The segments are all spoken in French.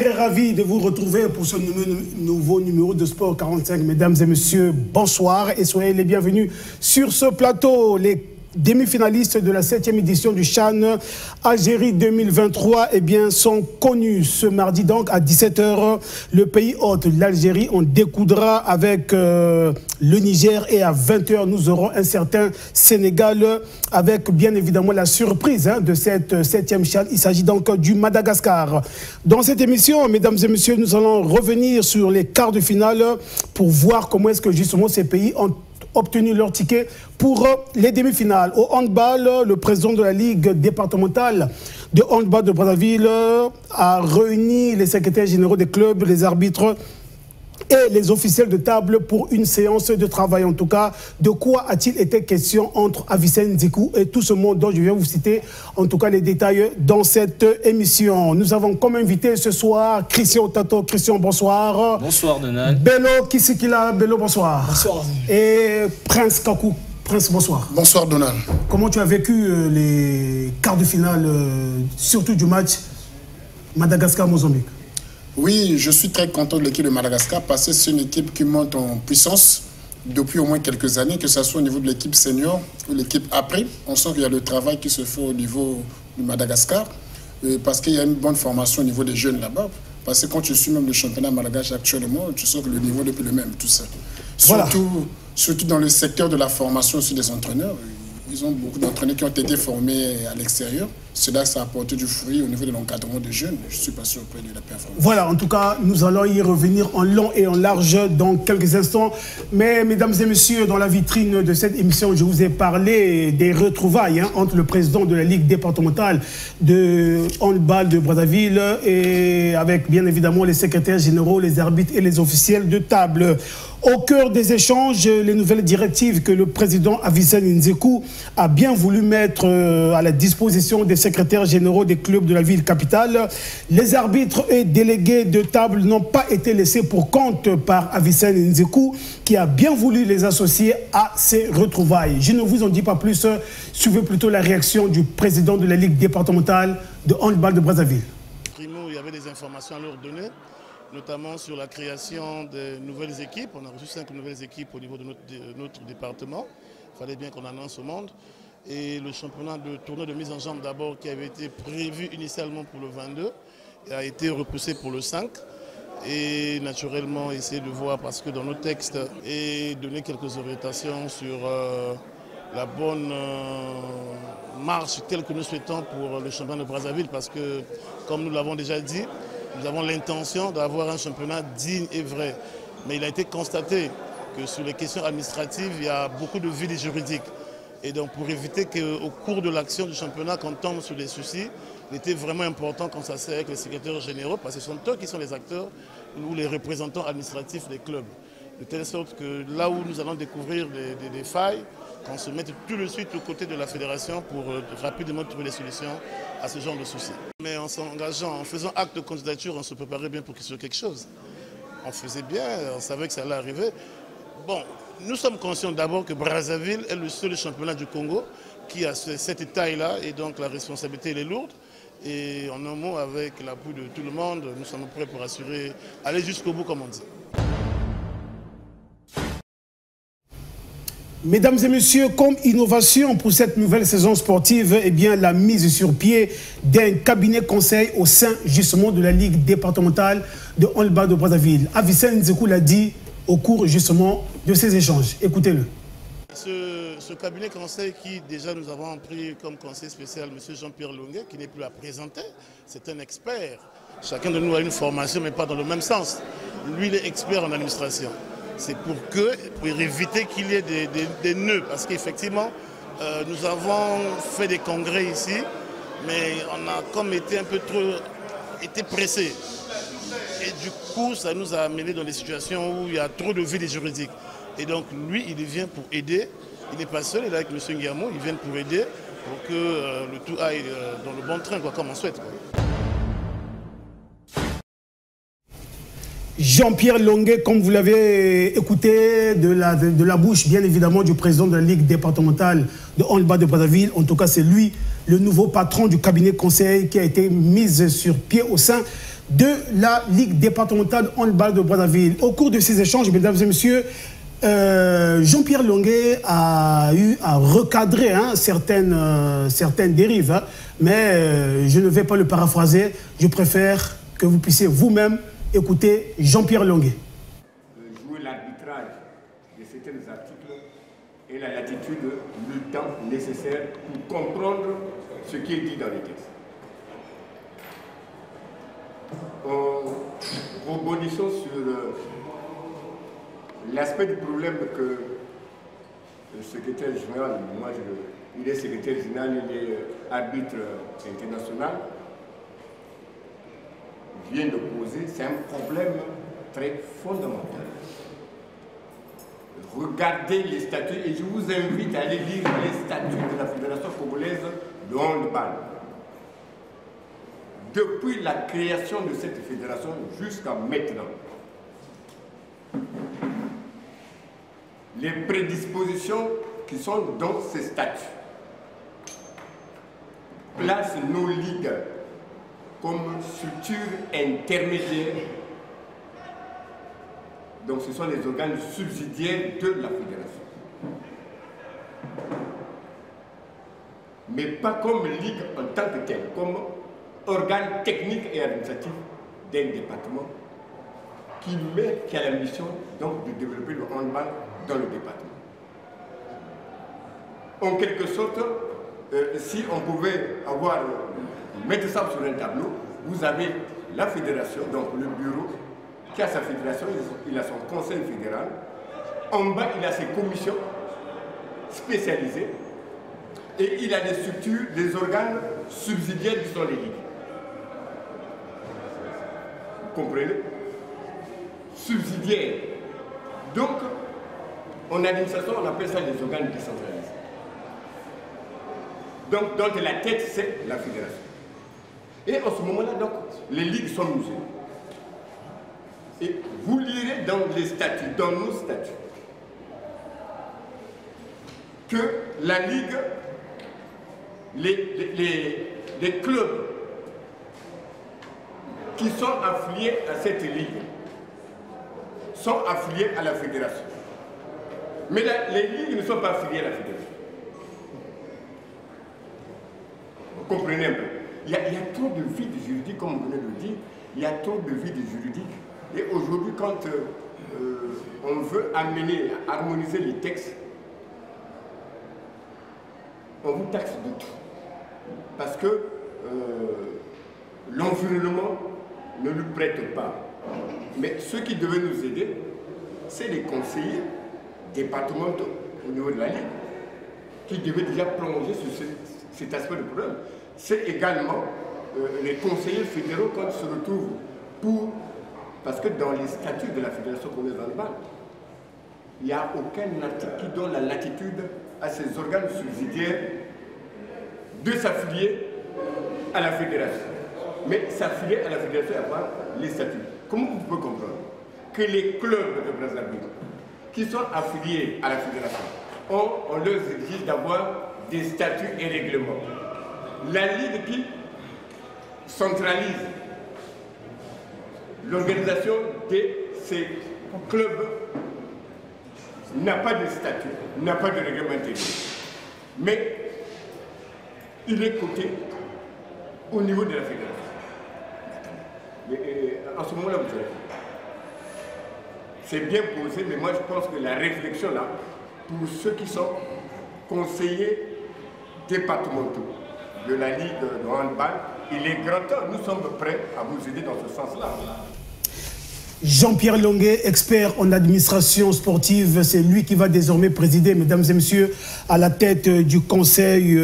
Très ravi de vous retrouver pour ce nouveau numéro de Sport 45. Mesdames et messieurs, bonsoir et soyez les bienvenus sur ce plateau. Les demi-finalistes de la 7e édition du CHAN Algérie 2023 sont connus. Ce mardi donc à 17 h, le pays hôte, l'Algérie, on découdra avec le Niger, et à 20 h, nous aurons un certain Sénégal avec bien évidemment la surprise de cette 7e CHAN. Il s'agit donc du Madagascar. Dans cette émission, mesdames et messieurs, nous allons revenir sur les quarts de finale pour voir comment est-ce que justement ces pays ont obtenu leur ticket pour les demi-finales. Au handball, le président de la Ligue départementale de handball de Brazzaville a réuni les secrétaires généraux des clubs, les arbitres et les officiels de table pour une séance de travail. En tout cas, de quoi a-t-il été question entre Avicenne Nzikou et tout ce monde dont je viens vous citer en tout cas les détails dans cette émission. Nous avons comme invité ce soir Christian Tato. Christian, bonsoir. Bonsoir Donald. Bello Kisikila, Bello, bonsoir. Bonsoir. Et Prince Kakou. Prince, bonsoir. Bonsoir Donald. Comment tu as vécu les quarts de finale, surtout du match Madagascar-Mozambique? Oui, je suis très content de l'équipe de Madagascar parce que c'est une équipe qui monte en puissance depuis au moins quelques années, que ce soit au niveau de l'équipe senior ou l'équipe après. On sent qu'il y a le travail qui se fait au niveau du Madagascar parce qu'il y a une bonne formation au niveau des jeunes là-bas. Parce que quand tu suis même le championnat Madagascar actuellement, tu sens que le niveau n'est plus le même, tout ça. Voilà. Surtout dans le secteur de la formation aussi des entraîneurs. Ils ont beaucoup d'entraîneurs qui ont été formés à l'extérieur. Cela, ça a apporté du fruit au niveau de l'encadrement des jeunes. Je ne suis pas surpris de la performance. Voilà, en tout cas, nous allons y revenir en long et en large dans quelques instants. Mais, mesdames et messieurs, dans la vitrine de cette émission, je vous ai parlé des retrouvailles entre le président de la Ligue départementale de handball de Brazzaville et avec, bien évidemment, les secrétaires généraux, les arbitres et les officiels de table. Au cœur des échanges, les nouvelles directives que le président Avicenne Nzikou a bien voulu mettre à la disposition des secrétaires généraux des clubs de la ville capitale. Les arbitres et délégués de table n'ont pas été laissés pour compte par Avicenne Nzikou, qui a bien voulu les associer à ces retrouvailles. Je ne vous en dis pas plus, suivez plutôt la réaction du président de la Ligue départementale de handball de Brazzaville. Primo, il y avait des informations à leur donner, notamment sur la création de nouvelles équipes. On a reçu 5 nouvelles équipes au niveau de notre département. Il fallait bien qu'on annonce au monde. Et le championnat de tournoi de mise en jambe d'abord, qui avait été prévu initialement pour le 22, a été repoussé pour le 5. Et naturellement, essayer de voir, parce que dans nos textes, et donner quelques orientations sur la bonne marche telle que nous souhaitons pour le championnat de Brazzaville, parce que, comme nous l'avons déjà dit, nous avons l'intention d'avoir un championnat digne et vrai. Mais il a été constaté que sur les questions administratives, il y a beaucoup de vides juridiques. Et donc pour éviter qu'au cours de l'action du championnat, qu'on tombe sur des soucis, il était vraiment important qu'on s'asseye avec les secrétaires généraux, parce que ce sont eux qui sont les acteurs ou les représentants administratifs des clubs. De telle sorte que là où nous allons découvrir des failles, qu'on se mette tout de suite aux côtés de la fédération pour rapidement trouver des solutions à ce genre de soucis. Mais en s'engageant, en faisant acte de candidature, on se préparait bien pour qu'il soit quelque chose. On faisait bien, on savait que ça allait arriver. Bon, nous sommes conscients d'abord que Brazzaville est le seul championnat du Congo qui a cette taille-là, et donc la responsabilité elle est lourde. Et en un mot, avec l'appui de tout le monde, nous sommes prêts pour assurer, aller jusqu'au bout comme on dit. Mesdames et messieurs, comme innovation pour cette nouvelle saison sportive, la mise sur pied d'un cabinet conseil au sein justement de la Ligue départementale de handball de Brazzaville. Avicenne Nzikou l'a dit au cours justement de ces échanges. Écoutez-le. Ce cabinet conseil qui déjà nous avons pris comme conseil spécial M. Jean-Pierre Longuet, qui n'est plus à présenter, c'est un expert. Chacun de nous a une formation mais pas dans le même sens. Lui il est expert en administration. C'est pour éviter qu'il y ait des nœuds, parce qu'effectivement, nous avons fait des congrès ici, mais on a comme été un peu trop pressés. Et du coup, ça nous a amené dans des situations où il y a trop de vides juridiques. Et donc, lui, il vient pour aider. Il n'est pas seul, il est avec M. Nguiamou, il vient pour aider, pour que le tout aille dans le bon train, comme on souhaite. Jean-Pierre Longuet, comme vous l'avez écouté de la bouche, bien évidemment, du président de la Ligue départementale de handball de Brazzaville. En tout cas, c'est lui, le nouveau patron du cabinet conseil qui a été mis sur pied au sein de la Ligue départementale handball de Brazzaville. Au cours de ces échanges, mesdames et messieurs, Jean-Pierre Longuet a eu à recadrer certaines dérives, hein, mais je ne vais pas le paraphraser. Je préfère que vous puissiez vous-même écouter Jean-Pierre Longuet. Jouer l'arbitrage de certains articles et la latitude, le temps nécessaire pour comprendre ce qui est dit dans les textes. En rebondissant sur l'aspect du problème que le secrétaire général, il est secrétaire général, il est arbitre international, vient de poser, c'est un problème très fondamental. Regardez les statuts et je vous invite à aller lire les statuts de la Fédération congolaise de handball. Depuis la création de cette fédération jusqu'à maintenant, les prédispositions qui sont dans ces statuts placent nos ligues comme structures intermédiaires. Donc ce sont les organes subsidiaires de la fédération. Mais pas comme ligue en tant que telle, comme organe technique et administratif d'un département qui a la mission donc, de développer le handball dans le département. En quelque sorte, si on pouvait mettre ça sur un tableau, vous avez la fédération, donc le bureau, qui a sa fédération, il a son conseil fédéral. En bas, il a ses commissions spécialisées et il a des structures, des organes subsidiaires qui sont les ligues. Vous comprenez? Subsidiaires. Donc, en administration, on appelle ça des organes décentralisés. Donc, dans la tête, c'est la fédération. Et en ce moment-là, donc, les ligues sont musées. Et vous lirez dans les statuts, dans nos statuts, que la Ligue, les clubs qui sont affiliés à cette Ligue sont affiliés à la fédération. Mais les ligues ne sont pas affiliées à la fédération. Vous comprenez un peu? Il y a trop de vide juridique, comme vous venez de le dire, il y a trop de vide juridique. Et aujourd'hui, quand on veut harmoniser les textes, on vous taxe de tout. Parce que l'environnement ne lui prête pas. Mais ceux qui devaient nous aider, c'est les conseillers départementaux au niveau de la Ligue, qui devaient déjà plonger sur cet aspect de problème. C'est également les conseillers fédéraux quand ils se retrouvent parce que dans les statuts de la Fédération congolaise de handball, il n'y a aucun article qui donne la latitude à ces organes subsidiaires de s'affilier à la fédération. Mais s'affilier à la fédération et avoir les statuts. Comment vous pouvez comprendre que les clubs de Brazzaville qui sont affiliés à la fédération, on leur exige d'avoir des statuts et règlements. La Ligue qui centralise l'organisation de ces clubs n'a pas de statut, n'a pas de règlement intérieur. Mais il est coté au niveau de la fédération. En ce moment-là, vous savez, c'est bien posé, mais moi je pense que la réflexion là, pour ceux qui sont conseillers départementaux de la Ligue de handball, il est grand temps, nous sommes prêts à vous aider dans ce sens-là. Jean-Pierre Longuet, expert en administration sportive, c'est lui qui va désormais présider, mesdames et messieurs, à la tête du conseil,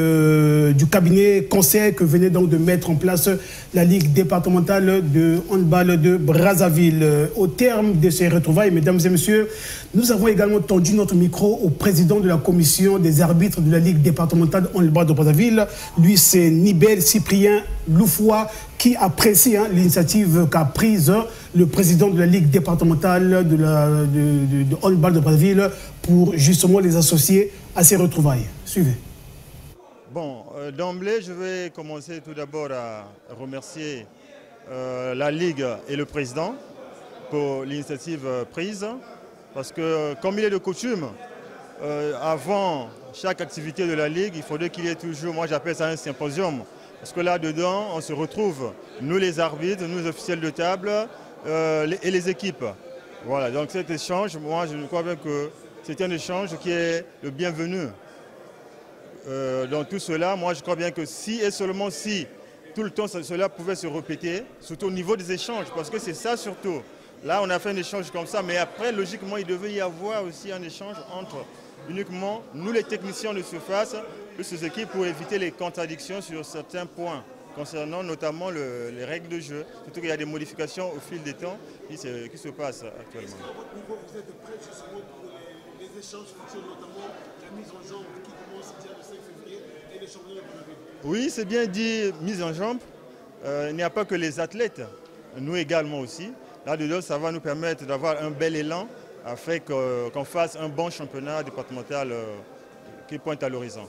du cabinet conseil que venait donc de mettre en place la Ligue départementale de handball de Brazzaville. Au terme de ces retrouvailles, mesdames et messieurs, nous avons également tendu notre micro au président de la commission des arbitres de la Ligue départementale de handball de Brazzaville. Lui, c'est Nibel Cyprien Loufoua, qui apprécie l'initiative qu'a prise le président de la Ligue départementale de handball de Brazzaville pour justement les associer à ces retrouvailles. Suivez. Bon, d'emblée, je vais commencer tout d'abord à remercier la Ligue et le président pour l'initiative prise. Parce que, comme il est de coutume, avant chaque activité de la Ligue, il faudrait qu'il y ait toujours, moi j'appelle ça un symposium. Parce que là-dedans, on se retrouve, nous les arbitres, nous les officiels de table et les équipes. Voilà, donc cet échange, moi je crois bien que c'est un échange qui est le bienvenu. Dans tout cela, moi je crois bien que si et seulement si tout le temps cela pouvait se répéter, surtout au niveau des échanges, parce que c'est ça surtout. Là, on a fait un échange comme ça, mais après, logiquement, il devait y avoir aussi un échange entre uniquement nous, les techniciens de surface, et ces équipes pour éviter les contradictions sur certains points, concernant notamment les règles de jeu. Surtout qu'il y a des modifications au fil des temps qui se passent actuellement. Est-ce qu'à votre niveau, vous êtes prêts justement pour les échanges futurs, notamment la mise en jambe qui commence déjà le 5 février et les championnats de la ville? Oui, c'est bien dit, mise en jambe. Il n'y a pas que les athlètes, nous également aussi. Là-dedans, ça va nous permettre d'avoir un bel élan afin qu'on fasse un bon championnat départemental qui pointe à l'horizon.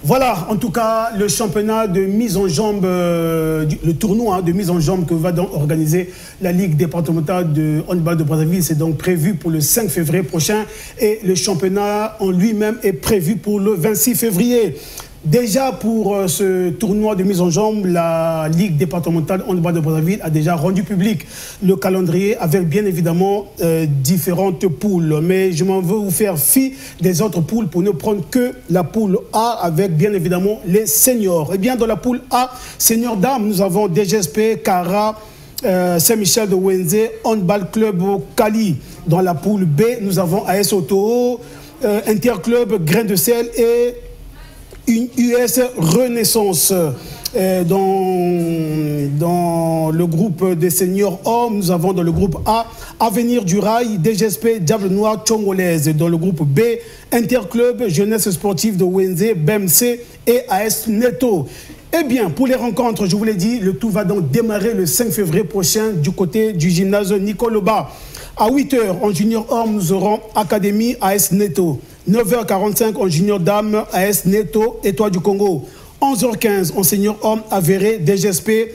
Voilà, en tout cas, le championnat de mise en jambe, le tournoi de mise en jambe que va donc organiser la Ligue départementale de handball de Brazzaville, c'est donc prévu pour le 5 février prochain et le championnat en lui-même est prévu pour le 26 février. Déjà pour ce tournoi de mise en jambe, la Ligue départementale handball de Brazzaville a déjà rendu public le calendrier avec bien évidemment différentes poules. Mais je m'en veux vous faire fi des autres poules pour ne prendre que la poule A avec bien évidemment les seniors. Et bien dans la poule A, seniors dames, nous avons DGSP, Cara, Saint-Michel de Wenze, Handball Club Cali. Dans la poule B, nous avons AS Auto, Interclub Grain de Sel et une US Renaissance. Dans le groupe des seniors hommes, nous avons dans le groupe A, Avenir du Rail, DGSP, Diable Noir, Tchongolaise. Dans le groupe B, Interclub, Jeunesse Sportive de Wenze, BMC et AS Neto. Eh bien, pour les rencontres, je vous l'ai dit, le tout va donc démarrer le 5 février prochain du côté du gymnase Nicoloba. À 8h, en junior homme, nous aurons Académie AS Neto. 9h45 en junior dame, AS Neto, Étoile du Congo. 11h15 en senior homme, Avéré, DGSP.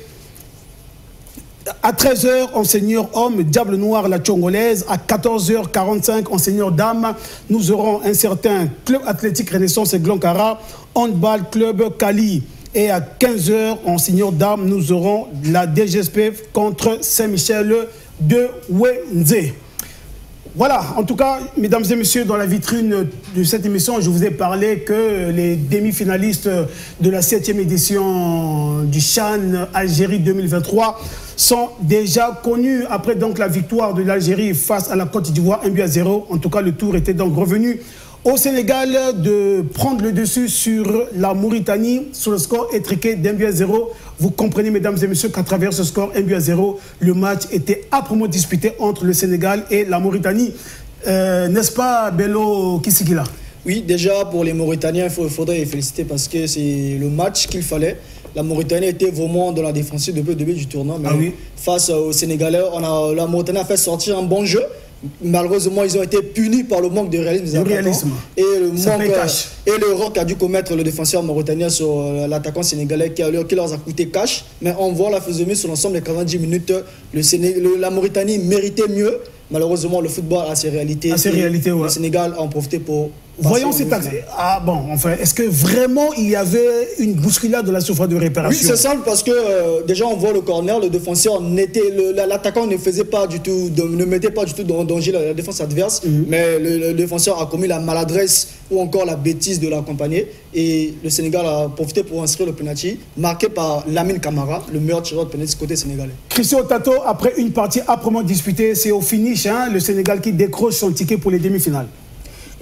À 13h en senior homme, Diable Noir, la Tchongolaise. À 14h45 en senior dame, nous aurons un certain Club Athlétique Renaissance et Glankara, Handball Club Cali. Et à 15h en senior dame, nous aurons la DGSP contre Saint-Michel de Wenze. Voilà, en tout cas, mesdames et messieurs, dans la vitrine de cette émission, je vous ai parlé que les demi-finalistes de la 7e édition du CHAN Algérie 2023 sont déjà connus. Après donc la victoire de l'Algérie face à la Côte d'Ivoire 1-0, en tout cas le tour était donc revenu au Sénégal de prendre le dessus sur la Mauritanie sur le score étriqué d'1-0. Vous comprenez, mesdames et messieurs, qu'à travers ce score 1-0, le match était âprement disputé entre le Sénégal et la Mauritanie. N'est-ce pas, Bello Kisikila? Oui, déjà pour les Mauritaniens, il faudrait les féliciter parce que c'est le match qu'il fallait. La Mauritanie était vraiment dans la défensive depuis le début du tournoi. Mais face aux Sénégalais, la Mauritanie a fait sortir un bon jeu. Malheureusement, ils ont été punis par le manque de réalisme. Et l'erreur qu'a dû commettre le défenseur mauritanien sur l'attaquant sénégalais qui leur a coûté cash. Mais on voit la physionomie sur l'ensemble des 90 minutes. La Mauritanie méritait mieux. Malheureusement, le football a ses réalités. Le Sénégal a en profité pour... Voyons cet axe. Ah bon, enfin, est-ce que vraiment il y avait une bousculade de la surface de réparation? Oui, c'est simple parce que déjà on voit le corner, le défenseur l'attaquant ne faisait pas du tout, ne mettait pas du tout en danger la défense adverse, mais le défenseur a commis la maladresse ou encore la bêtise de l'accompagner et le Sénégal a profité pour inscrire le penalty marqué par Lamine Camara, le meilleur tireur de penalty côté sénégalais. Christian Tato, après une partie âprement disputée, c'est au finish, hein, le Sénégal qui décroche son ticket pour les demi-finales.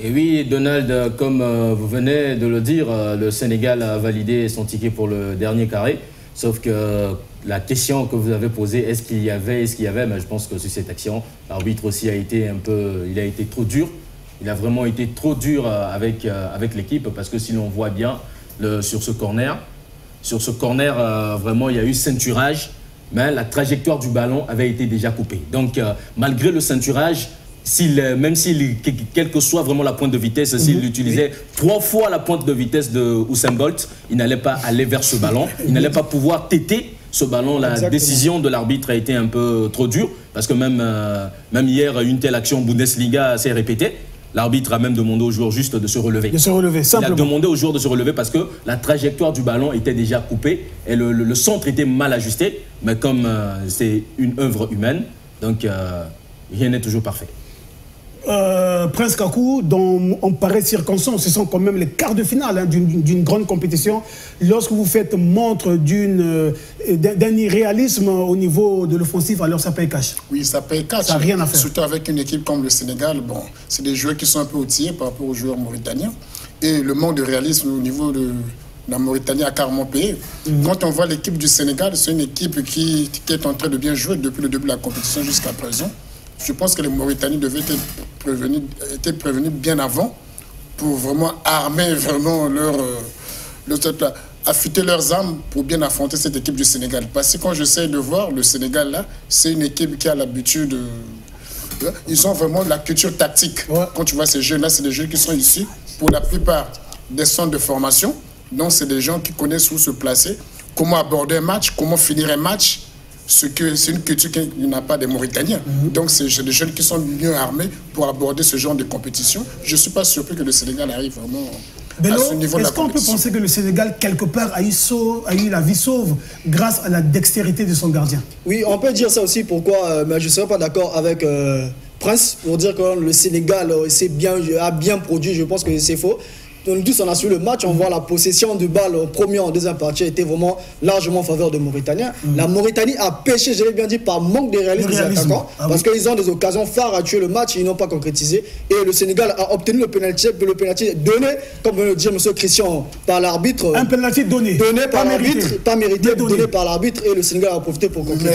Et oui, Donald, comme vous venez de le dire, le Sénégal a validé son ticket pour le dernier carré. Sauf que la question que vous avez posée, est-ce qu'il y avait, mais je pense que sur cette action, l'arbitre aussi a été il a été trop dur. Il a vraiment été trop dur avec l'équipe parce que si l'on voit bien sur ce corner, vraiment il y a eu ceinturage, mais la trajectoire du ballon avait été déjà coupée. Donc malgré le ceinturage, même quelle que soit vraiment la pointe de vitesse, s'il utilisait 3 fois la pointe de vitesse de Usain Bolt, il n'allait pas aller vers ce ballon, il n'allait pas pouvoir téter ce ballon. La décision de l'arbitre a été un peu trop dure, parce que même hier, une telle action Bundesliga s'est répétée. L'arbitre a même demandé aux joueurs juste de se relever. De se relever, simplement. Il a demandé aux joueurs de se relever parce que la trajectoire du ballon était déjà coupée et le centre était mal ajusté. Mais comme c'est une œuvre humaine, donc rien n'est toujours parfait. Prince Kakou, on paraît circonstance, ce sont quand même les quarts de finale d'une grande compétition. Lorsque vous faites montre d'un irréalisme au niveau de l'offensif, alors ça paye cash. Oui, ça paye cash. Ça n'a rien à faire. Surtout avec une équipe comme le Sénégal, bon, c'est des joueurs qui sont un peu outillés par rapport aux joueurs mauritaniens. Et le manque de réalisme au niveau de la Mauritanie a carrément payé. Quand on voit l'équipe du Sénégal, c'est une équipe qui est en train de bien jouer depuis le début de la compétition jusqu'à présent. Je pense que les Mauritaniens devaient être prévenus bien avant pour vraiment armer vraiment affûter leurs armes pour bien affronter cette équipe du Sénégal. Parce que quand j'essaie de voir le Sénégal là, c'est une équipe qui a l'habitude ils ont vraiment la culture tactique. Ouais. Quand tu vois ces jeunes-là, c'est des jeunes qui sont ici pour la plupart des centres de formation. Donc c'est des gens qui connaissent où se placer, comment aborder un match, comment finir un match. C'est une culture qu'il n'y a pas des Mauritaniens. Donc, c'est des jeunes qui sont mieux armés pour aborder ce genre de compétition. Je ne suis pas surpris que le Sénégal arrive vraiment à ce niveau de la compétition. Est-ce qu'on peut penser que le Sénégal, quelque part, a eu la vie sauve grâce à la dextérité de son gardien? Oui, on peut dire ça aussi. Pourquoi? Mais je ne serais pas d'accord avec Prince pour dire que le Sénégal a bien produit. Je pense que c'est faux. Nous tous, on a suivi le match, on voit la possession du balle en première, en deuxième partie était vraiment largement en faveur des Mauritaniens. La Mauritanie a pêché, je l'ai bien dit, par manque de réalisme des attaquants, parce qu'ils ont des occasions phares à tuer le match, ils n'ont pas concrétisé. Et le Sénégal a obtenu le pénalty donné, comme veut le dire M. Christian, par l'arbitre. Un pénalty donné par l'arbitre, pas mérité, donné par l'arbitre, et le Sénégal a profité pour conclure.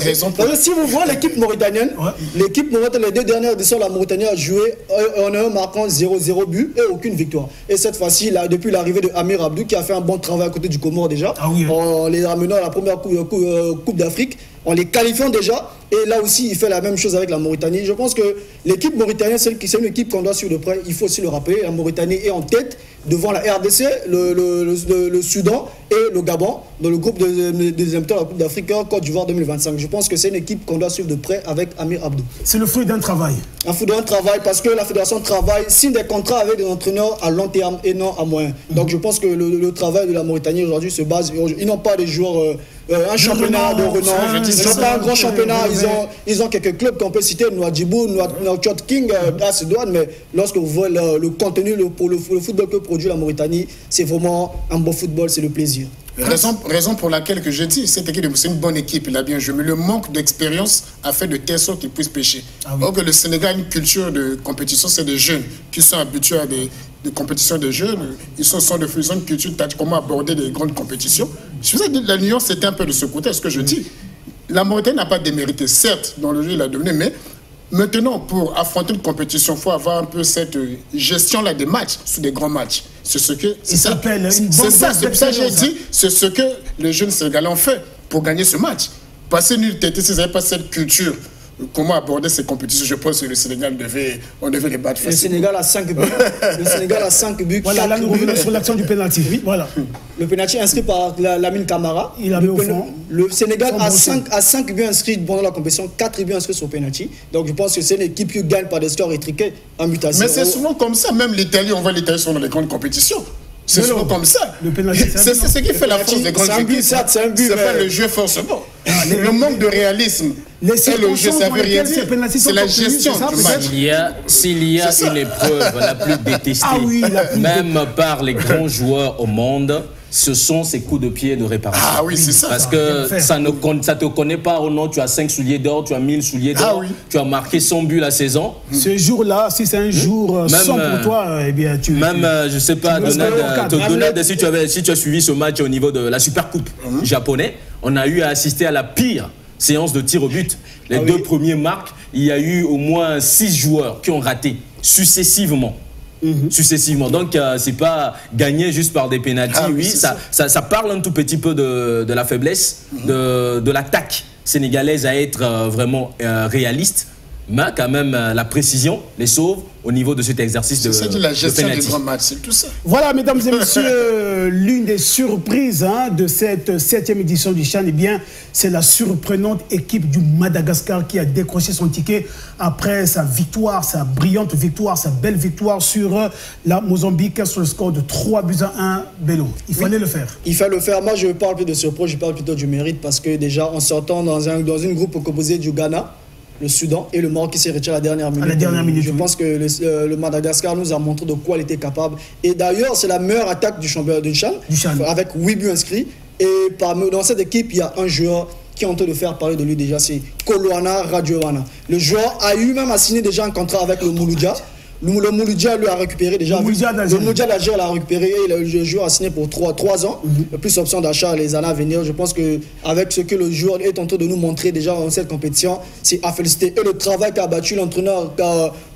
Si vous voyez l'équipe mauritanienne, les 2 dernières éditions, la Mauritanie a joué en un marquant 0-0 but et aucune victoire. Et cette fois-ci, depuis l'arrivée de Amir Abdou, qui a fait un bon travail à côté du Comore déjà, en les ramenant à la première Coupe d'Afrique, en les qualifiant déjà. Et là aussi, il fait la même chose avec la Mauritanie. Je pense que l'équipe mauritanienne, c'est une équipe qu'on doit suivre de près. Il faut aussi le rappeler. La Mauritanie est en tête devant la RDC, le Soudan et le Gabon dans le groupe des émetteurs de la Coupe d'Afrique Côte d'Ivoire 2025. Je pense que c'est une équipe qu'on doit suivre de près avec Amir Abdou. C'est le fruit d'un travail. Un fruit d'un travail parce que la fédération travaille, signe des contrats avec des entraîneurs à long terme et non à moyen. Donc je pense que le travail de la Mauritanie aujourd'hui se base. Ils n'ont pas des joueurs. Un championnat de renom, c'est pas un grand championnat, ils ont quelques clubs qu'on peut citer, Nouadhibou, Nouakchott King, Douane, mais lorsque vous voyez le contenu pour le football que produit la Mauritanie, c'est vraiment un bon football, c'est le plaisir. Raison pour laquelle que je dis, cette équipe, c'est une bonne équipe, il a bien joué, mais le manque d'expérience a fait de telle sorte qu'ils puissent pêcher. Or que le Sénégal a une culture de compétition, c'est des jeunes qui sont habitués à des compétitions de jeunes, ils ont une culture tactique, comment aborder des grandes compétitions. Je vous ai dit, la nuance c'était un peu de ce côté, ce que je dis. La Mauritanie n'a pas démérité, certes, dans le jeu il a donné, mais maintenant, pour affronter une compétition, il faut avoir un peu cette gestion-là des matchs, sous des grands matchs. C'est ce que... C'est ça, c'est pour ça que j'ai dit, c'est ce que les jeunes Sénégalais ont fait pour gagner ce match. Passer nul tête, s'ils n'avaient pas cette culture, comment aborder ces compétitions, je pense que le Sénégal on devait les battre facilement. Le Sénégal a 5 buts. Le Sénégal a 5 buts. Voilà, là nous revenons sur l'action du pénalty. Oui, voilà. Le pénalty inscrit par Lamine Camara. Il a mis au fond. Le Sénégal a 5 buts inscrits pendant la compétition, 4 buts inscrits sur pénalty. Donc je pense que c'est une équipe qui gagne par des scores étriqués en mutation. Mais c'est souvent comme ça, même l'Italie, on voit l'Italie sur les grandes compétitions. C'est souvent comme ça. C'est ce qui fait la force des grandes équipes. C'est pas le jeu forcément. Le manque de réalisme. C'est le jeu, ça veut rien dire. C'est la gestion du match. S'il y a une épreuve la plus détestée, même par les grands joueurs au monde, ce sont ces coups de pied de réparation. Ah oui, c'est ça. Parce que ça ne te connaît pas au nom, tu as 5 souliers d'or, tu as 1000 souliers d'or, tu as marqué 100 buts la saison. Ce jour-là, si c'est un jour sans pour toi, eh bien tu... Même, je sais pas, Donald, si tu as suivi ce match au niveau de la Super Coupe japonais, on a eu à assister à la pire séance de tir au but. Les 2 premiers marques, il y a eu au moins 6 joueurs qui ont raté successivement. Successivement. Donc, c'est pas gagné juste par des pénaltys. Oui, ça parle un tout petit peu de la faiblesse, de l'attaque sénégalaise à être vraiment réaliste. mais quand même la précision les sauve au niveau de cet exercice de c'est la gestion de des grands matchs, c'est tout ça. Voilà, mesdames et messieurs, l'une des surprises de cette 7e édition du CHAN, eh bien, c'est la surprenante équipe du Madagascar qui a décroché son ticket après sa victoire, sa brillante victoire, sa belle victoire sur la Mozambique sur le score de 3-1, Bello. Il fallait le faire. Il fallait le faire. Moi, je parle plus de surprise, je parle plutôt du mérite parce que déjà, en sortant dans une groupe composé du Ghana, le Soudan et le Maroc qui s'est retiré à la dernière minute. À la dernière minute, je pense que le Madagascar nous a montré de quoi il était capable. Et d'ailleurs, c'est la meilleure attaque du championnat du CHAN, avec 8 buts inscrits. Et dans cette équipe, il y a un joueur qui est en train de faire parler de lui déjà, c'est Koloana Radjoana. Le joueur a eu même à signer déjà un contrat avec le Mouloudia. Le Mouloudia lui a récupéré déjà. Le Mouloudia d'Alger l'a récupéré. Le joueur a signé pour 3 ans. Plus option d'achat les années à venir. Je pense qu'avec ce que le joueur est en train de nous montrer déjà dans cette compétition, c'est à féliciter. Et le travail qu'a battu l'entraîneur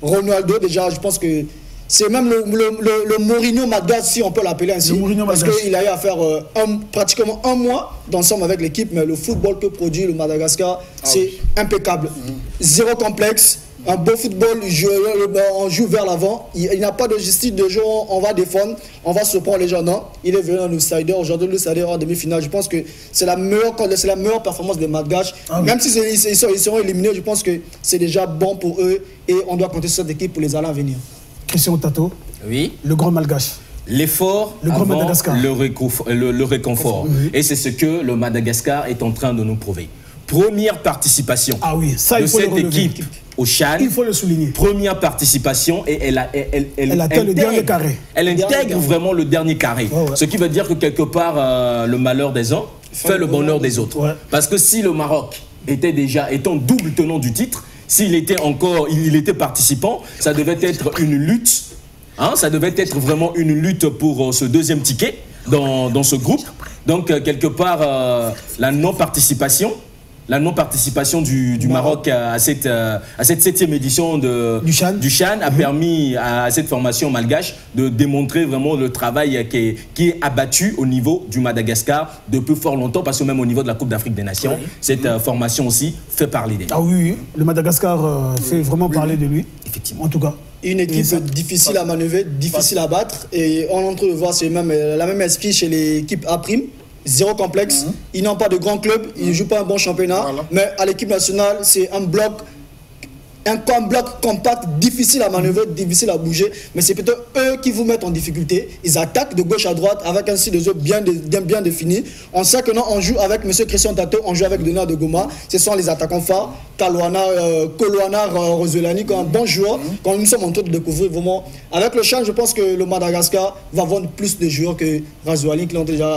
Ronaldo, déjà, je pense que c'est même le Mourinho Madgas, si on peut l'appeler ainsi. Parce qu'il a eu à faire pratiquement un mois d'ensemble avec l'équipe. Mais le football que produit le Madagascar, c'est impeccable. Zéro complexe. Un beau football, on joue vers l'avant. Il n'y a pas de justice de jeu, on va défendre, on va se prendre les gens. Non, il est venu en outsider. Aujourd'hui, l'outsider en demi-finale. Je pense que c'est la meilleure performance des Malgaches. Même si ils seront éliminés, je pense que c'est déjà bon pour eux. Et on doit compter sur cette équipe pour les années à venir. Christian Tato. Oui. Le grand Malgache. L'effort avant le réconfort. Et c'est ce que le Madagascar est en train de nous prouver. Première participation de cette équipe au CHAN. Il faut le souligner. Première participation et elle atteint le dernier carré. Elle intègre vraiment le dernier carré. Ce qui veut dire que quelque part, le malheur des uns fait le bonheur des autres. Parce que si le Maroc était déjà étant double tenant du titre, s'il était participant, ça devait être une lutte. Ça devait être vraiment une lutte pour ce deuxième ticket dans ce groupe. Donc, quelque part, la non-participation du Maroc à cette 7e édition du CHAN a permis à cette formation malgache de démontrer vraiment le travail qui est abattu au niveau du Madagascar depuis fort longtemps, parce que même au niveau de la Coupe d'Afrique des Nations, cette formation aussi fait parler d'elle. Ah oui, le Madagascar fait vraiment parler de lui. Effectivement. En tout cas. Une équipe difficile à manœuvrer, difficile à battre. Et on est en train de voir la même esprit chez l'équipe A'. Zéro complexe, ils n'ont pas de grand club, ils ne jouent pas un bon championnat, mais à l'équipe nationale, c'est un bloc compact, difficile à manœuvrer, difficile à bouger, mais c'est plutôt eux qui vous mettent en difficulté. Ils attaquent de gauche à droite avec un style de jeu bien défini. On sait que non, on joue avec M. Christian Tato, on joue avec Donald de Goma. Ce sont les attaquants phares. Koloana Roselani, un bon joueur, quand nous sommes en train de découvrir vraiment. Avec le CHAN, je pense que le Madagascar va vendre plus de joueurs que Razouali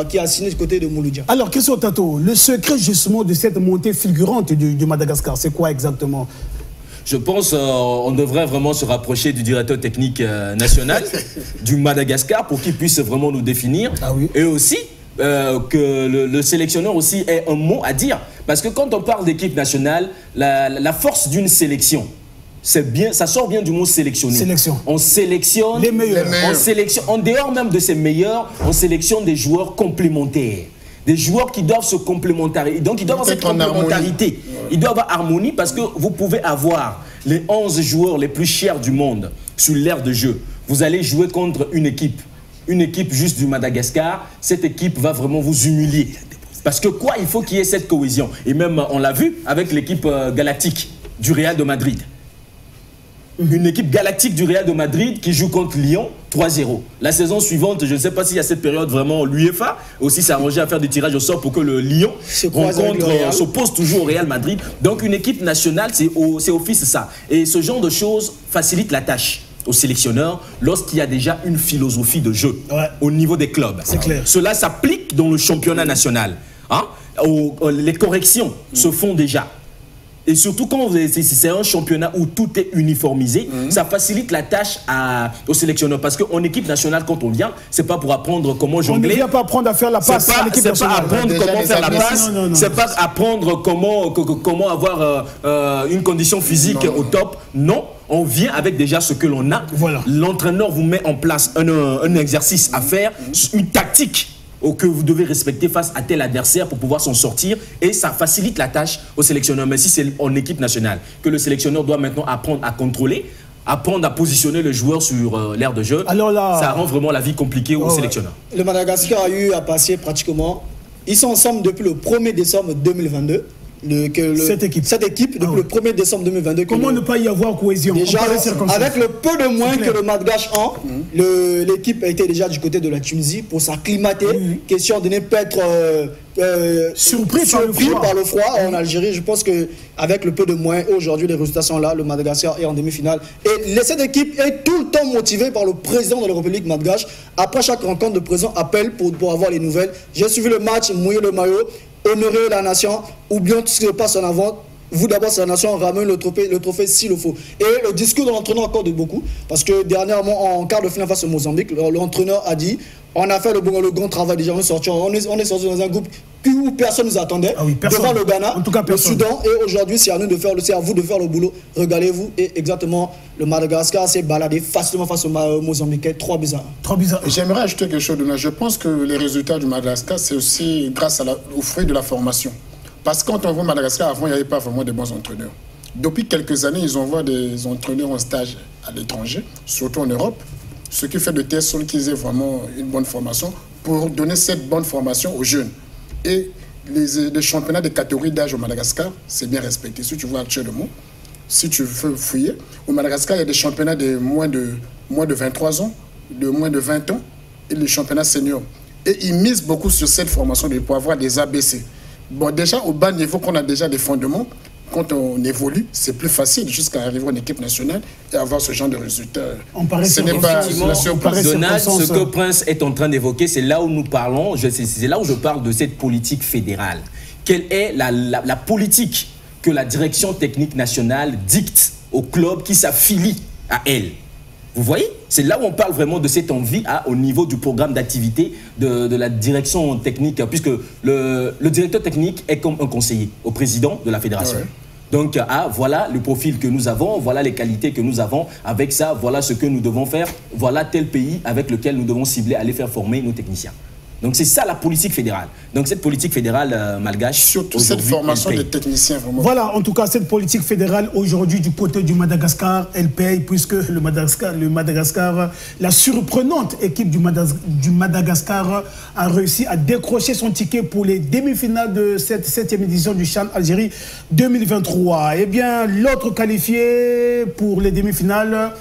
qui a signé du côté de Mouloudia. Alors, Christian Tato, le secret justement de cette montée fulgurante du Madagascar, c'est quoi exactement? Je pense qu'on devrait vraiment se rapprocher du directeur technique national du Madagascar pour qu'il puisse vraiment nous définir. Et aussi que le sélectionneur aussi ait un mot à dire. Parce que quand on parle d'équipe nationale, la force d'une sélection, ça sort bien du mot sélectionner. On sélectionne les meilleurs. En dehors même de ces meilleurs, on sélectionne des joueurs complémentaires. Des joueurs qui doivent se complémenter. Donc, ils doivent avoir cette complémentarité. Il doit avoir harmonie parce que vous pouvez avoir les 11 joueurs les plus chers du monde sur l'aire de jeu. Vous allez jouer contre une équipe juste du Madagascar. Cette équipe va vraiment vous humilier. Parce que il faut qu'il y ait cette cohésion. Et même, on l'a vu avec l'équipe galactique du Real de Madrid. Une équipe galactique du Real de Madrid qui joue contre Lyon 3-0. La saison suivante, je ne sais pas s'il y a cette période vraiment, l'UEFA aussi s'est arrangé à faire des tirages au sort pour que le Lyon s'oppose toujours au Real Madrid. Donc une équipe nationale, c'est office ça. Et ce genre de choses facilite la tâche au sélectionneur lorsqu'il y a déjà une philosophie de jeu au niveau des clubs. C'est clair. Cela s'applique dans le championnat national. Les corrections se font déjà. Et surtout quand c'est un championnat où tout est uniformisé, ça facilite la tâche au sélectionneur. Parce qu'en équipe nationale, quand on vient, c'est pas pour apprendre comment jongler. On ne vient pas apprendre à faire la passe à l'équipe nationale. C'est pas apprendre comment faire la passe. C'est pas apprendre comment avoir une condition physique au top. Non, on vient avec déjà ce que l'on a. Voilà. L'entraîneur vous met en place un exercice à faire, une tactique que vous devez respecter face à tel adversaire pour pouvoir s'en sortir et ça facilite la tâche au sélectionneur. Mais si c'est en équipe nationale que le sélectionneur doit maintenant apprendre à contrôler, apprendre à positionner le joueur sur l'aire de jeu, alors là, ça rend vraiment la vie compliquée au sélectionneur. Le Madagascar a eu à passer pratiquement, ils sont ensemble depuis le 1er décembre 2022. Cette équipe depuis le 1er décembre 2022. Comment ne pas y avoir cohésion? Déjà, avec le peu de moins que le Madagascar, l'équipe a été déjà du côté de la Tunisie pour s'acclimater. Question de ne pas être surpris par le froid en Algérie. Je pense qu'avec le peu de moins, aujourd'hui les résultats sont là. Le Madagascar est en demi-finale. Et cette équipe est tout le temps motivée par le président de la République Madagascar. Après chaque rencontre, le président appelle pour avoir les nouvelles. J'ai suivi le match, mouillé le maillot, honorer la nation, ou bien tout ce qui se passe en avant. Vous d'abord, c'est la nation, ramène le trophée s'il le faut. Et le discours de l'entraîneur accorde beaucoup, parce que dernièrement, en quart de finale face au Mozambique, l'entraîneur a dit, on a fait le grand travail déjà, on est sorti dans un groupe où personne ne nous attendait, devant le Ghana, en tout cas, le Soudan, et aujourd'hui, c'est à vous de faire le boulot. Regardez-vous, et exactement, le Madagascar s'est baladé facilement face au Mozambique, 3 bizarres. J'aimerais ajouter quelque chose, je pense que les résultats du Madagascar, c'est aussi grâce aux fruits de la formation. Parce que quand on voit Madagascar, avant, il n'y avait pas vraiment de bons entraîneurs. Depuis quelques années, ils envoient des entraîneurs en stage à l'étranger, surtout en Europe, ce qui fait de telle sorte qu'ils aient vraiment une bonne formation pour donner cette bonne formation aux jeunes. Et les championnats de catégorie d'âge au Madagascar, c'est bien respecté. Si tu vois actuellement, si tu veux fouiller, au Madagascar, il y a des championnats de moins de 23 ans, de moins de 20 ans, et les championnats seniors. Et ils misent beaucoup sur cette formation pour avoir des ABC. Bon, déjà, au bas niveau, qu'on a déjà des fondements, quand on évolue, c'est plus facile jusqu'à arriver en équipe nationale et avoir ce genre de résultats. Ce n'est pas la surprise. Donald, ce que Prince est en train d'évoquer, c'est là où nous parlons, c'est là où je parle de cette politique fédérale. Quelle est la politique que la direction technique nationale dicte aux clubs qui s'affilient à elle? Vous voyez? C'est là où on parle vraiment de cette envie au niveau du programme d'activité de la direction technique, puisque le directeur technique est comme un conseiller au président de la fédération. Donc, voilà le profil que nous avons, voilà les qualités que nous avons. Avec ça, voilà ce que nous devons faire. Voilà tel pays avec lequel nous devons cibler, aller faire former nos techniciens. Donc c'est ça la politique fédérale. Donc cette politique fédérale malgache, surtout cette formation des techniciens vraiment. Voilà, en tout cas cette politique fédérale aujourd'hui du côté du Madagascar, elle paye puisque le Madagascar, la surprenante équipe du Madagascar a réussi à décrocher son ticket pour les demi-finales de cette 7e édition du CHAN Algérie 2023. Eh bien l'autre qualifié pour les demi-finales,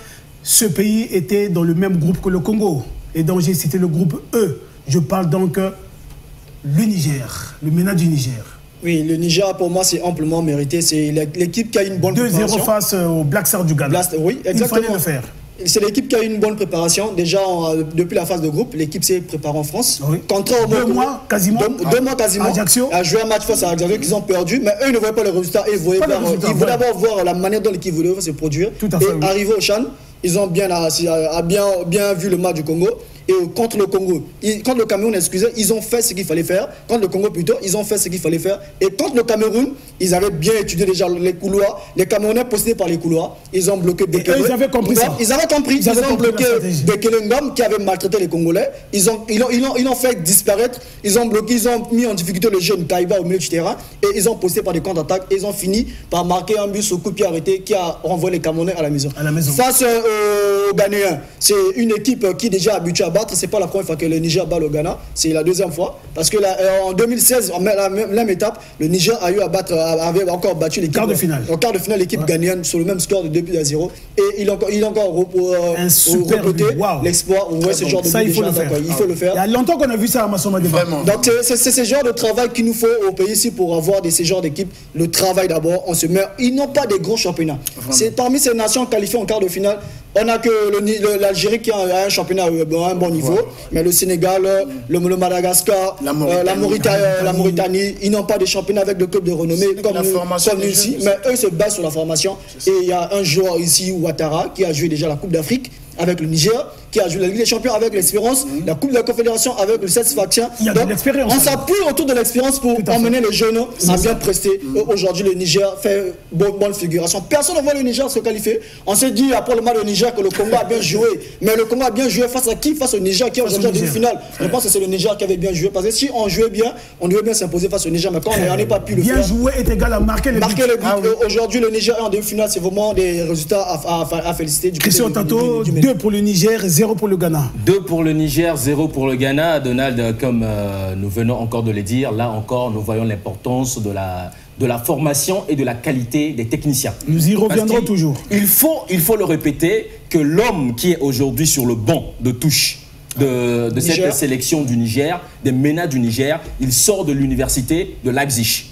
ce pays était dans le même groupe que le Congo. Et donc j'ai cité le groupe E. Je parle donc du Niger, le MENA du Niger. Oui, le Niger, pour moi, c'est amplement mérité. C'est l'équipe qui a une bonne préparation. 2-0 face au Black Stars du Ghana. Oui, exactement. Il fallait le faire. C'est l'équipe qui a une bonne préparation. Déjà, depuis la phase de groupe, l'équipe s'est préparée en France. Oui. Deux mois quasiment. Ajaccio. A joué un match face à Ajaccio qu'ils ont perdu. Mais eux, ils ne voyaient pas les résultats. Ils voulaient d'abord voir la manière dont l'équipe voulait se produire. Tout à fait, et arrivé au CHAN, ils ont bien vu le match du Congo. Et contre le Congo, contre le Cameroun, excusez, ils ont fait ce qu'il fallait faire. Contre le Congo plutôt, ils ont fait ce qu'il fallait faire. Et contre le Cameroun, ils avaient bien étudié déjà les couloirs. Les Camerounais possédaient par les couloirs. Ils ont bloqué Bekele. Ils avaient compris ça. Ils avaient compris. Ils ont bloqué Bekele Ngom qui avait maltraité les Congolais. Ils ont fait disparaître. Ils ont bloqué, ils ont mis en difficulté le jeune Taïba au milieu du terrain. Et ils ont posté par des contre-attaques. Et ils ont fini par marquer un but au coup de pied arrêté qui a renvoyé les Camerounais à la maison. Face aux Ghanéens, c'est une équipe qui est déjà habituée à battre. C'est pas la première fois que le Niger bat le Ghana, c'est la deuxième fois. Parce que en 2016, en la même étape, le Niger avait encore battu l'équipe. En quart de finale, l'équipe ghanéenne sur le même score de 2-0. Et il a encore recruté l'exploit. Ouais, ce genre de ça, il faut le faire. Il faut le faire. Il y a longtemps qu'on a vu ça à Masoma Deba. Donc c'est ce genre de travail qu'il nous faut au pays ici pour avoir ces genres d'équipes. Le travail d'abord, on se met. Ils n'ont pas des gros championnats. C'est parmi ces nations qualifiées en quart de finale. On n'a que l'Algérie qui a un championnat à un bon niveau, mais le Sénégal, le Madagascar, la Mauritanie, ils n'ont pas de championnat avec des clubs de renommée comme nous ici, mais eux se basent sur la formation. Et il y a un joueur ici, Ouattara, qui a joué déjà la Coupe d'Afrique avec le Niger, qui a joué la Ligue des Champions avec l'Espérance, la Coupe de la Confédération avec le Satisfaction. Il y a de l'expérience. On s'appuie autour de l'expérience pour emmener les jeunes à bien prester. Aujourd'hui, le Niger fait bonne figuration. Personne ne voit le Niger se qualifier. On s'est dit après le match au Niger que le Congo a bien joué. Mais le Congo a bien joué face à qui? Face au Niger qui est aujourd'hui en demi-finale. Je pense que c'est le Niger qui avait bien joué. Parce que si on jouait bien, on devait bien s'imposer face au Niger. Mais quand on n'a pas pu le faire. Bien joué est égal à marquer les buts. Aujourd'hui, le Niger est en demi-finale. C'est vraiment des résultats à féliciter. Christian Tato, 2 pour le Niger, 0 pour le Ghana. 2 pour le Niger, 0 pour le Ghana. Donald, comme nous venons encore de le dire, là encore, nous voyons l'importance de la formation et de la qualité des techniciens. Nous y reviendrons toujours. Il faut le répéter que l'homme qui est aujourd'hui sur le banc de touche de cette sélection du Niger, des MENA du Niger, il sort de l'université de Leipzig.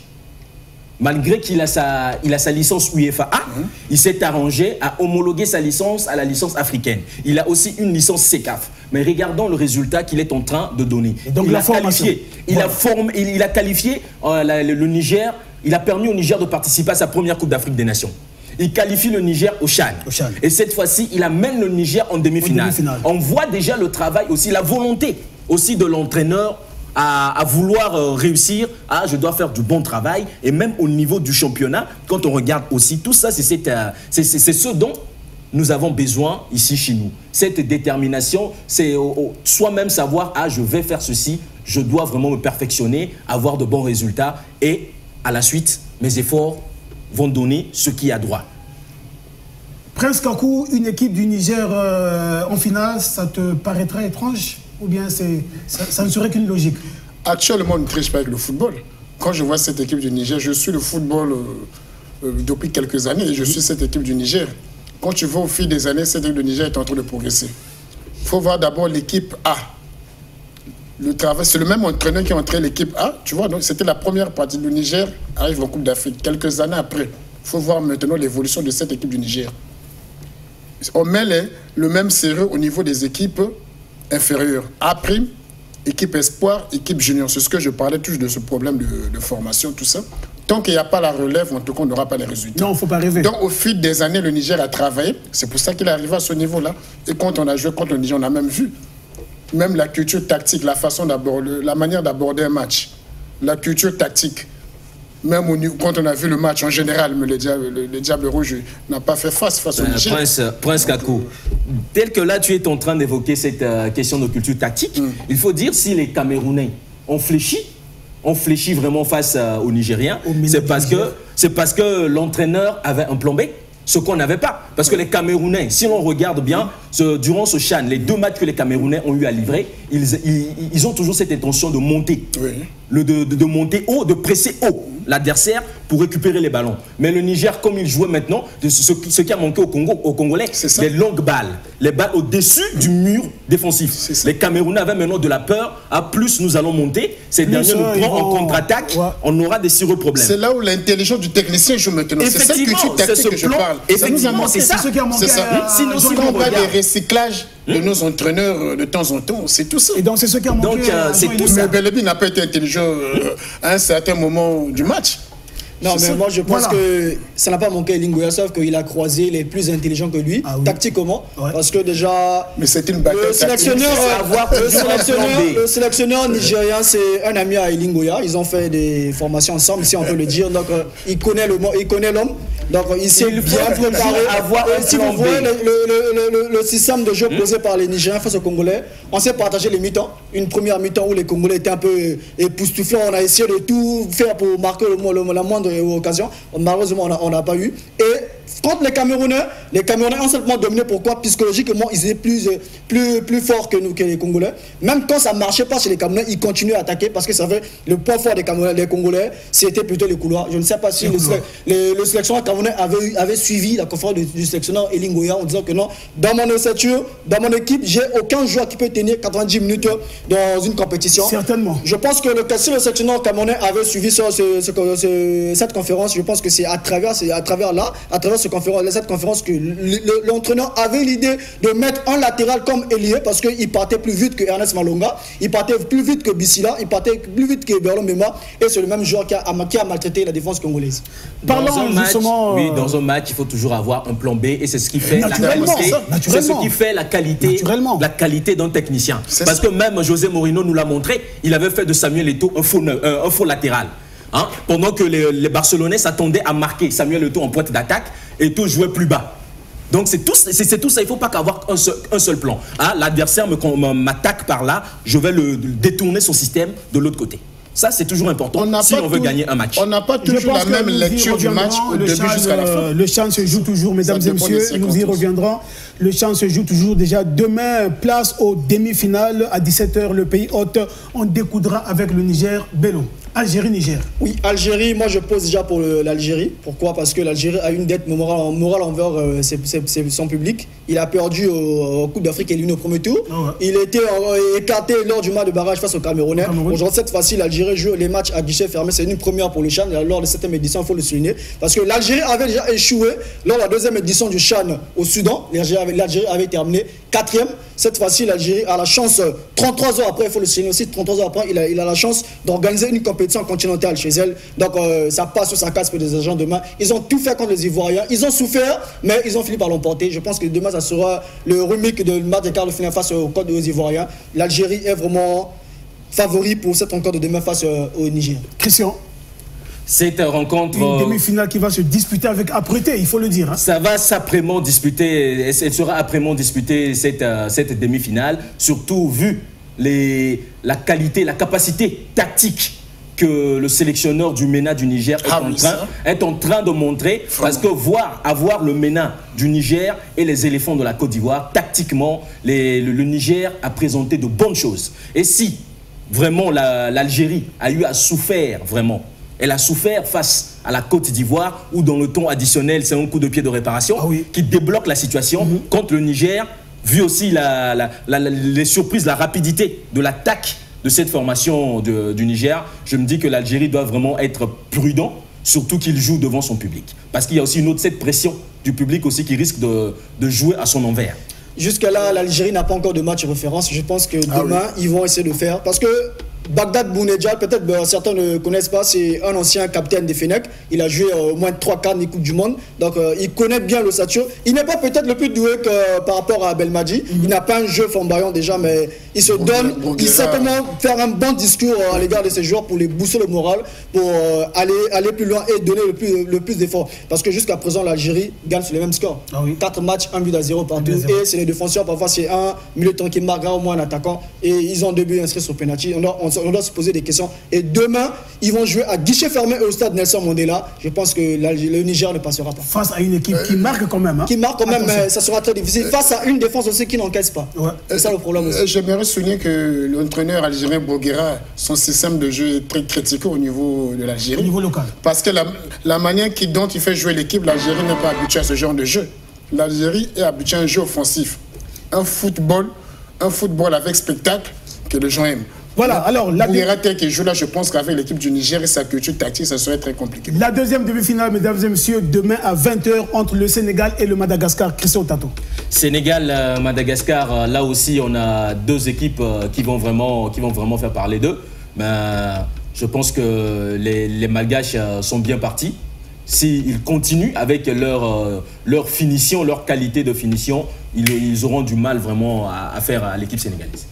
Malgré qu'il a sa licence UEFA A, il s'est arrangé à homologuer sa licence à la licence africaine. Il a aussi une licence CECAF. Mais regardons le résultat qu'il est en train de donner. Et donc il a qualifié le Niger, il a permis au Niger de participer à sa première Coupe d'Afrique des Nations. Il qualifie le Niger au Chan. Et cette fois-ci, il amène le Niger en demi-finale. On voit déjà le travail aussi, la volonté aussi de l'entraîneur à vouloir réussir, je dois faire du bon travail. Et même au niveau du championnat, quand on regarde aussi tout ça, c'est ce dont nous avons besoin ici chez nous. Cette détermination, c'est soi-même savoir, je vais faire ceci, je dois vraiment me perfectionner, avoir de bons résultats et à la suite, mes efforts vont donner ce qui est à droit. Prince Kakou, une équipe du Niger en finale, ça te paraîtrait étrange? Ou bien ça ne serait qu'une logique? Actuellement, on ne triche pas avec le football. Quand je vois cette équipe du Niger, je suis le football depuis quelques années et je suis cette équipe du Niger. Quand tu vois au fil des années, cette équipe du Niger est en train de progresser. Il faut voir d'abord l'équipe A. Le travail, c'est le même entraîneur qui a entraîné l'équipe A. Tu vois, donc c'était la première partie du Niger, arrive en Coupe d'Afrique. Quelques années après, il faut voir maintenant l'évolution de cette équipe du Niger. On met le même sérieux au niveau des équipes inférieure. A', équipe espoir, équipe junior. C'est ce que je parlais toujours de ce problème de formation, tout ça. Tant qu'il n'y a pas la relève, en tout cas, on n'aura pas les résultats. Non, il ne faut pas rêver. Donc, au fil des années, le Niger a travaillé. C'est pour ça qu'il est arrivé à ce niveau-là. Et quand on a joué contre le Niger, on a même vu. Même la culture tactique, la façon d'aborder, la manière d'aborder un match. La culture tactique. Même quand on a vu le match en général, mais le Diable Rouge n'a pas fait face au Niger. Prince Kakou, tel que là tu es en train d'évoquer cette question de culture tactique, il faut dire si les Camerounais ont fléchi vraiment face aux Nigériens, c'est parce que l'entraîneur avait un plan B. Ce qu'on n'avait pas. Parce que les Camerounais, si l'on regarde bien, durant ce CHAN, les 2 matchs que les Camerounais ont eu à livrer, ils ont toujours cette intention de monter. De monter haut, de presser haut l'adversaire pour récupérer les ballons. Mais le Niger, comme il jouait maintenant, ce qui a manqué aux Congolais, les longues balles. Les balles au-dessus du mur défensif. Les Camerounais avaient maintenant de la peur. Plus nous allons monter, ces derniers nous prennent en contre-attaque, on aura des sérieux problèmes. C'est là où l'intelligence du technicien joue maintenant. C'est cette culture tactique que je parle. Effectivement, c'est ça. Ce qui a manqué. Sinon, on parle des recyclages de nos entraîneurs de temps en temps, c'est tout ça. Et donc c'est ce qui a manqué. Donc c'est tout ça. Mais Belebi n'a pas été intelligent à un certain moment du match. Non, mais moi je pense que ça n'a pas manqué à Lingoya, sauf qu'il a croisé les plus intelligents que lui, tactiquement. Parce que déjà, mais c'est une bataille. Le sélectionneur nigérien, c'est un ami à Lingoya. Ils ont fait des formations ensemble, si on peut le dire. Donc il connaît l'homme. Donc il s'est bien préparé. Si vous voyez le système de jeu posé par les Nigériens face aux Congolais, on s'est partagé les mi-temps. Une première mi-temps où les Congolais étaient un peu époustouflants. On a essayé de tout faire pour marquer la moindre occasion. Malheureusement, on n'a pas eu. Et contre les Camerounais ont simplement dominé. Pourquoi? Psychologiquement, ils étaient plus forts que nous, que les Congolais. Même quand ça ne marchait pas chez les Camerounais, ils continuaient à attaquer parce que ça fait le point fort des Congolais, c'était plutôt les couloirs. Je ne sais pas si le sélectionneur camerounais avait suivi la conférence du sélectionneur Elingoya en disant que non, dans mon ossature, dans mon équipe, j'ai aucun joueur qui peut tenir 90 minutes dans une compétition. Certainement. Je pense que si le sélectionneur camerounais avait suivi cette conférence, je pense que c'est à travers cette conférence que l'entraîneur avait l'idée de mettre un latéral comme ailier parce qu'il partait plus vite que Ernest Malonga, il partait plus vite que Bissila, il partait plus vite que Berlon Mema, et c'est le même joueur qui a maltraité la défense congolaise. Parlons justement. Oui, dans un match, il faut toujours avoir un plan B, et c'est ce qui fait la qualité. C'est ce qui fait la qualité d'un technicien. Parce que même José Mourinho nous l'a montré, il avait fait de Samuel Eto'o un faux latéral. Hein, pendant que les Barcelonais s'attendaient à marquer Samuel Eto'o en pointe d'attaque, Eto'o jouait plus bas. Donc c'est tout ça, il ne faut pas qu'avoir un seul plan. Hein, l'adversaire m'attaque par là, je vais le détourner son système de l'autre côté. Ça, c'est toujours important si on veut gagner un match. On n'a pas toujours la même lecture du match au début jusqu'à la fin. Le champ se joue toujours, mesdames et messieurs, nous y reviendrons. Le champ se joue toujours déjà demain. Place aux demi-finales à 17h, le pays hôte. On découdra avec le Niger. Bello. Algérie-Niger. Oui, Algérie, moi je pose déjà pour l'Algérie. Pourquoi? Parce que l'Algérie a une dette morale envers son public. Il a perdu au Coupe d'Afrique éliminé au premier tour. Il était écarté lors du match de barrage face au Camerounais. Aujourd'hui, cette fois-ci, l'Algérie joue les matchs à guichet fermé. C'est une première pour le CHAN. Lors de cette édition, il faut le souligner. Parce que l'Algérie avait déjà échoué lors de la deuxième édition du CHAN au Soudan. L'Algérie avait terminé 4e. Cette fois-ci, l'Algérie a la chance, 33 ans après, il faut le souligner aussi, 33 ans après, il a la chance d'organiser une compétition continentale chez elle. Donc ça passe ou ça casse pour des agents demain. Ils ont tout fait contre les Ivoiriens. Ils ont souffert, mais ils ont fini par l'emporter. Je pense que demain, ça sera le remake de match des quarts de finale face aux Ivoiriens. L'Algérie est vraiment favori pour cette rencontre de demain face au Niger. Christian. Cette rencontre... Une demi-finale qui va se disputer avec âpreté, il faut le dire. Hein. Ça va s'âprement disputer, elle sera âprement disputée cette demi-finale, surtout vu la qualité, la capacité tactique que le sélectionneur du MENA du Niger est en train de montrer. Parce que avoir le MENA du Niger et les éléphants de la Côte d'Ivoire, tactiquement, le Niger a présenté de bonnes choses. Et si vraiment l'Algérie a eu à souffrir vraiment, elle a souffert face à la Côte d'Ivoire où dans le temps additionnel, c'est un coup de pied de réparation qui débloque la situation contre le Niger, vu aussi les surprises, la rapidité de l'attaque de cette formation du Niger. Je me dis que l'Algérie doit vraiment être prudent, surtout qu'il joue devant son public. Parce qu'il y a aussi cette pression du public aussi qui risque de jouer à son envers. Jusqu'à là, l'Algérie n'a pas encore de match de référence. Je pense que demain, ils vont essayer de faire. Parce que Bagdad Bounedjal, peut-être certains ne connaissent pas, c'est un ancien capitaine des Fenech. Il a joué au moins 3 quarts des Coupes du Monde. Donc il connaît bien l'ossature. Il n'est pas peut-être le plus doué que par rapport à Belmadi. Il n'a pas un jeu flamboyant déjà, mais il se donne. Il sait comment faire un bon discours à l'égard de ses joueurs pour les booster le moral, pour aller plus loin et donner le plus d'efforts. Parce que jusqu'à présent, l'Algérie gagne sur les mêmes scores. 4 matchs, 1-0 partout. Et c'est les défenseurs, parfois c'est un milieu de temps qui marque au moins un attaquant. Et ils ont 2 buts inscrits sur penalty. On doit se poser des questions. Et demain, ils vont jouer à guichet fermé au stade Nelson Mandela. Je pense que le Niger ne passera pas. Face à une équipe qui marque quand même. Hein. Qui marque quand même, mais ça sera très difficile. Face à une défense aussi qui n'encaisse pas. C'est ça le problème aussi. J'aimerais souligner que l'entraîneur algérien Boguera, son système de jeu est très critiqué au niveau de l'Algérie. Au niveau local. Parce que la manière dont il fait jouer l'équipe, l'Algérie n'est pas habituée à ce genre de jeu. L'Algérie est habituée à un jeu offensif. Un football avec spectacle que les gens aiment. Voilà, alors Boguera tel qu'il joue là, je pense qu'avec l'équipe du Niger et sa culture tactique, ça serait très compliqué. La deuxième demi-finale, mesdames et messieurs, demain à 20h entre le Sénégal et le Madagascar. Christian Tato. Sénégal-Madagascar, là aussi on a 2 équipes qui vont vraiment faire parler d'eux. Mais je pense que les Malgaches sont bien partis. S'ils continuent avec leur finition, leur qualité de finition, ils auront du mal vraiment à faire à l'équipe sénégalaise.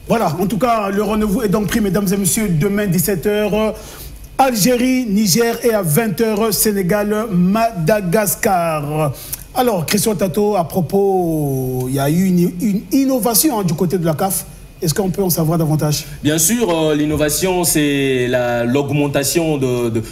Voilà, en tout cas, le rendez-vous est donc pris, mesdames et messieurs, demain 17h, Algérie, Niger et à 20h, Sénégal, Madagascar. Alors, Christian Tato, à propos, il y a eu une innovation du côté de la CAF. Est-ce qu'on peut en savoir davantage? Bien sûr, l'innovation, c'est l'augmentation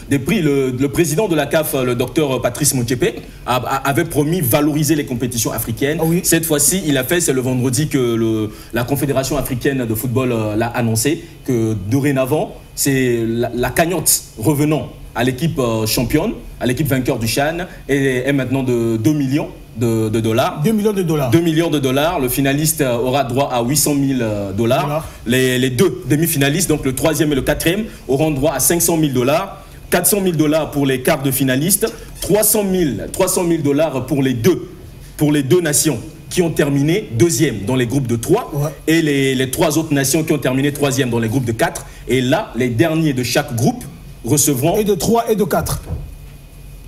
des prix. Le président de la CAF, le docteur Patrice Motsepe, avait promis valoriser les compétitions africaines. Cette fois-ci, il a fait, c'est le vendredi que la Confédération africaine de football l'a annoncé, que dorénavant, c'est la cagnotte revenant à l'équipe championne, à l'équipe vainqueur du CHAN, est maintenant de 2 millions de dollars. 2 millions de dollars. 2 millions de dollars. Le finaliste aura droit à 800 000 dollars. Les 2 demi-finalistes, donc le 3e et le 4e, auront droit à 500 000 dollars. 400 000 dollars pour les quarts de finalistes, 300 000 dollars pour les deux nations qui ont terminé deuxième dans les groupes de 3 et les 3 autres nations qui ont terminé troisième dans les groupes de 4. Et là, les derniers de chaque groupe recevront... Et de 3 et de 4.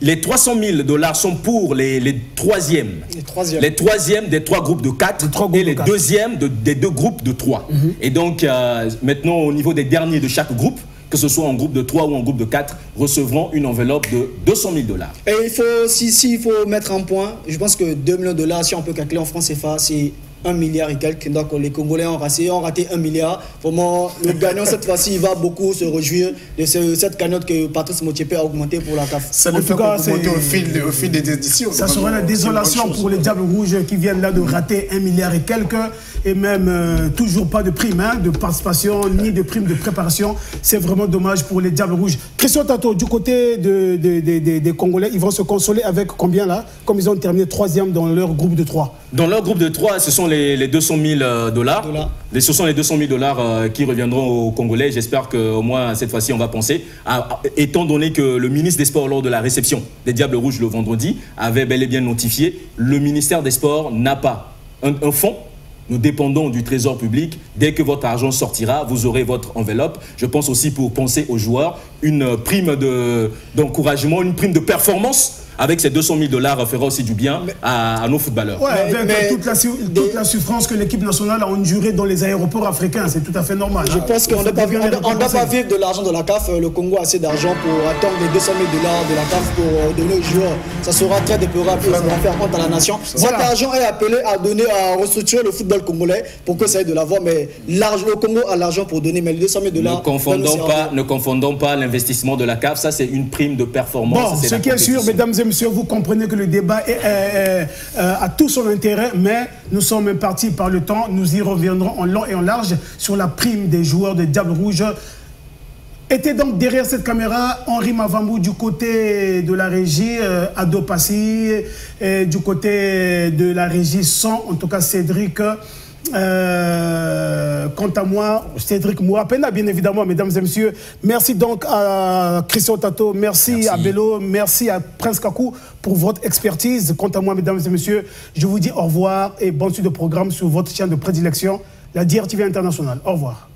Les 300 000 dollars sont pour les troisièmes. Les troisièmes des 3 groupes de 4 et les deuxièmes des 2 groupes de 3. Et donc, maintenant, au niveau des derniers de chaque groupe, que ce soit en groupe de 3 ou en groupe de 4, recevront une enveloppe de 200 000 dollars. Et il faut, il faut mettre un point, je pense que 2 millions de dollars, si on peut calculer en francs CFA, c'est 1 milliard et quelques. Donc les Congolais ont raté 1 milliard. Vraiment, le gagnant cette fois-ci, il va beaucoup se réjouir de cette cagnotte que Patrice Motsepe a augmentée pour la CAF. Ça ne fait pas augmenter au fil des éditions. Ça sera la désolation pour les Diables Rouges qui viennent là de rater 1 milliard et quelques. Et même toujours pas de prime de participation ni de prime de préparation. C'est vraiment dommage pour les Diables Rouges. Christian Tato, du côté des Congolais, ils vont se consoler avec combien là? Comme ils ont terminé 3e dans leur groupe de 3. Dans leur groupe de 3, ce sont les 200 000 dollars. Ce sont les 200 000 dollars qui reviendront aux Congolais. J'espère qu'au moins cette fois-ci, on va penser, étant donné que le ministre des Sports, lors de la réception des Diables Rouges le vendredi, avait bel et bien notifié, le ministère des Sports n'a pas un fonds. Nous dépendons du trésor public. Dès que votre argent sortira, vous aurez votre enveloppe. Je pense aussi pour penser aux joueurs, une prime d'encouragement, une prime de performance. Avec ces 200 000 dollars, fera aussi du bien à nos footballeurs. Ouais, avec toute la souffrance que l'équipe nationale a endurée dans les aéroports africains, c'est tout à fait normal. Je pense qu'on ne doit pas vivre de l'argent de la CAF. Le Congo a assez d'argent pour attendre les 200 000 dollars de la CAF pour donner aux joueurs. Ça sera très déplorable et ça va faire honte à la nation. Cet argent est appelé à restructurer le football congolais pour que ça ait de la voix. Mais le Congo a l'argent pour donner, mais les 200 000 dollars... Ne confondons pas l'investissement de la CAF. Ça, c'est une prime de performance. Bon, ce qui est sûr, mesdames et messieurs, vous comprenez que le débat a tout son intérêt, mais nous sommes partis par le temps. Nous y reviendrons en long et en large sur la prime des joueurs de Diables Rouges. Était donc derrière cette caméra Henri Mavambou du côté de la régie, Ado Passi, du côté de la régie son, en tout cas Cédric. Quant à moi, Cédric Mouapena, bien évidemment, mesdames et messieurs. Merci donc à Christian Tato, merci à Bello, merci à Prince Kakou pour votre expertise. Quant à moi, mesdames et messieurs, je vous dis au revoir et bonne suite de programme sur votre chaîne de prédilection, la DRTV Internationale. Au revoir.